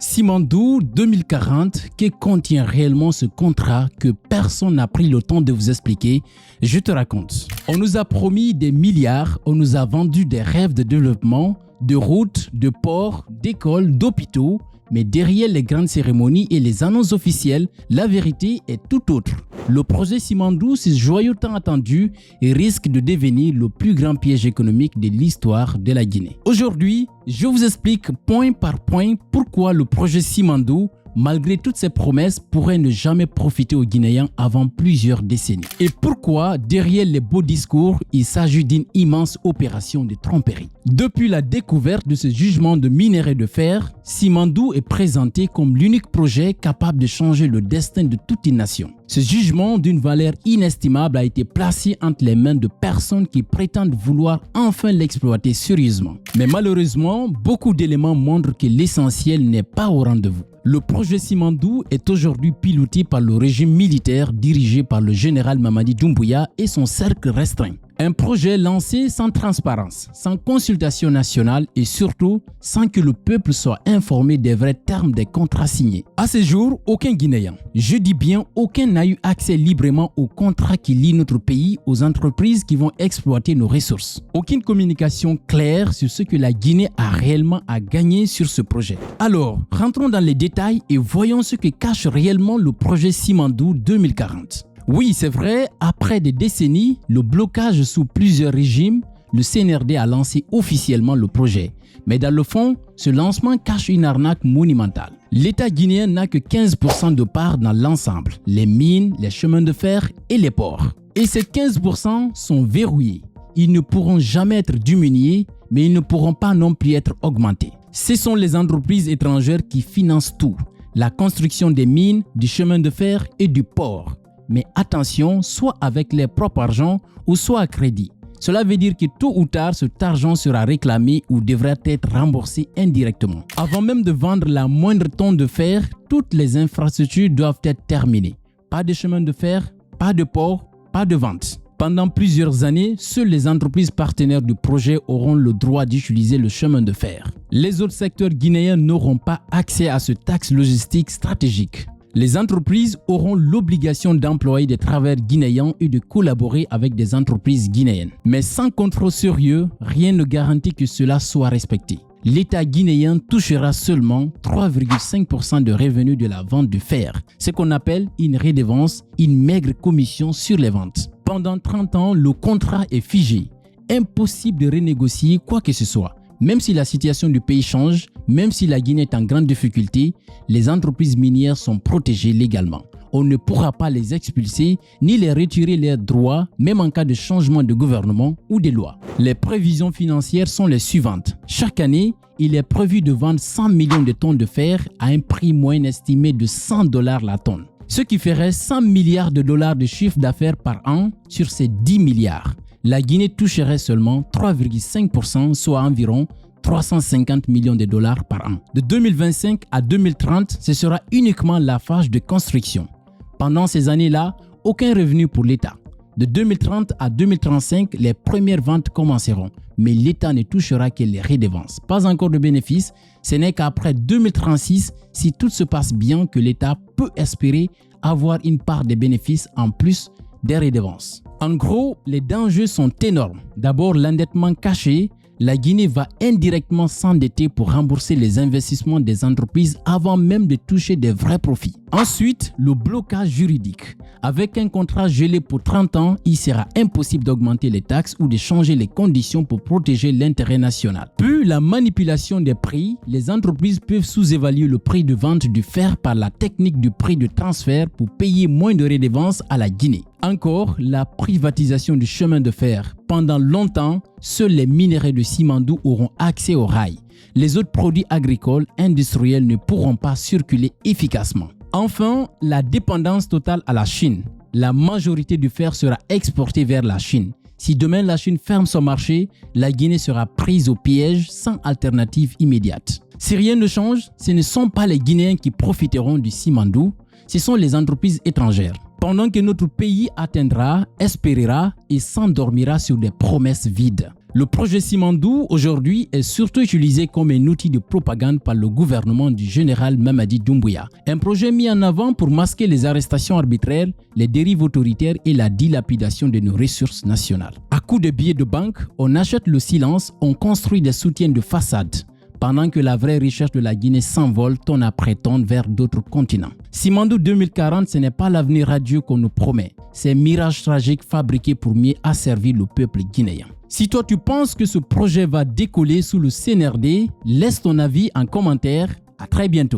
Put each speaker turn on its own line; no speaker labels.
Simandou 2040, que contient réellement ce contrat que personne n'a pris le temps de vous expliquer? Je te raconte. On nous a promis des milliards, on nous a vendu des rêves de développement, de routes, de ports, d'écoles, d'hôpitaux, mais derrière les grandes cérémonies et les annonces officielles, la vérité est tout autre. Le projet Simandou, ce joyau tant attendu, risque de devenir le plus grand piège économique de l'histoire de la Guinée. Aujourd'hui, je vous explique point par point pourquoi le projet Simandou, malgré toutes ses promesses, pourrait ne jamais profiter aux Guinéens avant plusieurs décennies. Et pourquoi, derrière les beaux discours, il s'agit d'une immense opération de tromperie. Depuis la découverte de ce jugement de minerai de fer, Simandou est présenté comme l'unique projet capable de changer le destin de toute une nation. Ce jugement d'une valeur inestimable a été placé entre les mains de personnes qui prétendent vouloir enfin l'exploiter sérieusement. Mais malheureusement, beaucoup d'éléments montrent que l'essentiel n'est pas au rendez-vous. Le projet Simandou est aujourd'hui piloté par le régime militaire dirigé par le général Mamadi Doumbouya et son cercle restreint. Un projet lancé sans transparence, sans consultation nationale et surtout sans que le peuple soit informé des vrais termes des contrats signés. À ce jour, aucun Guinéen, je dis bien aucun, n'a eu accès librement aux contrats qui lient notre pays aux entreprises qui vont exploiter nos ressources. Aucune communication claire sur ce que la Guinée a réellement à gagner sur ce projet. Alors, rentrons dans les détails et voyons ce que cache réellement le projet Simandou 2040. Oui, c'est vrai, après des décennies, le blocage sous plusieurs régimes, le CNRD a lancé officiellement le projet. Mais dans le fond, ce lancement cache une arnaque monumentale. L'État guinéen n'a que 15% de part dans l'ensemble, les mines, les chemins de fer et les ports. Et ces 15% sont verrouillés. Ils ne pourront jamais être diminués, mais ils ne pourront pas non plus être augmentés. Ce sont les entreprises étrangères qui financent tout, la construction des mines, du chemin de fer et du port. Mais attention, soit avec leur propre argent ou soit à crédit. Cela veut dire que tôt ou tard, cet argent sera réclamé ou devrait être remboursé indirectement. Avant même de vendre la moindre tonne de fer, toutes les infrastructures doivent être terminées. Pas de chemin de fer, pas de port, pas de vente. Pendant plusieurs années, seules les entreprises partenaires du projet auront le droit d'utiliser le chemin de fer. Les autres secteurs guinéens n'auront pas accès à ce axe logistique stratégique. Les entreprises auront l'obligation d'employer des travailleurs guinéens et de collaborer avec des entreprises guinéennes. Mais sans contrôle sérieux, rien ne garantit que cela soit respecté. L'État guinéen touchera seulement 3,5% de revenus de la vente du fer, ce qu'on appelle une redevance, une maigre commission sur les ventes. Pendant 30 ans, le contrat est figé. Impossible de renégocier quoi que ce soit. Même si la situation du pays change, même si la Guinée est en grande difficulté, les entreprises minières sont protégées légalement. On ne pourra pas les expulser ni les retirer leurs droits, même en cas de changement de gouvernement ou de loi. Les prévisions financières sont les suivantes. Chaque année, il est prévu de vendre 100 millions de tonnes de fer à un prix moyen estimé de $100 la tonne, ce qui ferait 100 milliards de dollars de chiffre d'affaires par an sur ces 10 milliards. La Guinée toucherait seulement 3,5%, soit environ 350 millions de dollars par an. De 2025 à 2030, ce sera uniquement la phase de construction. Pendant ces années-là, aucun revenu pour l'État. De 2030 à 2035, les premières ventes commenceront, mais l'État ne touchera que les redevances. Pas encore de bénéfices, ce n'est qu'après 2036, si tout se passe bien, que l'État peut espérer avoir une part des bénéfices en plus des redevances. En gros, les dangers sont énormes. D'abord, l'endettement caché. La Guinée va indirectement s'endetter pour rembourser les investissements des entreprises avant même de toucher des vrais profits. Ensuite, le blocage juridique. Avec un contrat gelé pour 30 ans, il sera impossible d'augmenter les taxes ou de changer les conditions pour protéger l'intérêt national. Puis, la manipulation des prix. Les entreprises peuvent sous-évaluer le prix de vente du fer par la technique du prix de transfert pour payer moins de redevances à la Guinée. Encore, la privatisation du chemin de fer. Pendant longtemps, seuls les minerais de Simandou auront accès au rail. Les autres produits agricoles, industriels ne pourront pas circuler efficacement. Enfin, la dépendance totale à la Chine. La majorité du fer sera exporté vers la Chine. Si demain la Chine ferme son marché, la Guinée sera prise au piège sans alternative immédiate. Si rien ne change, ce ne sont pas les Guinéens qui profiteront du Simandou, ce sont les entreprises étrangères. Pendant que notre pays atteindra, espérera et s'endormira sur des promesses vides. Le projet Simandou, aujourd'hui, est surtout utilisé comme un outil de propagande par le gouvernement du général Mamadi Doumbouya. Un projet mis en avant pour masquer les arrestations arbitraires, les dérives autoritaires et la dilapidation de nos ressources nationales. À coups de billets de banque, on achète le silence, on construit des soutiens de façade, pendant que la vraie richesse de la Guinée s'envole tonne après tonne vers d'autres continents. Simandou 2040, ce n'est pas l'avenir radieux qu'on nous promet. C'est un mirage tragique fabriqué pour mieux asservir le peuple guinéen. Si toi tu penses que ce projet va décoller sous le CNRD, laisse ton avis en commentaire. À très bientôt.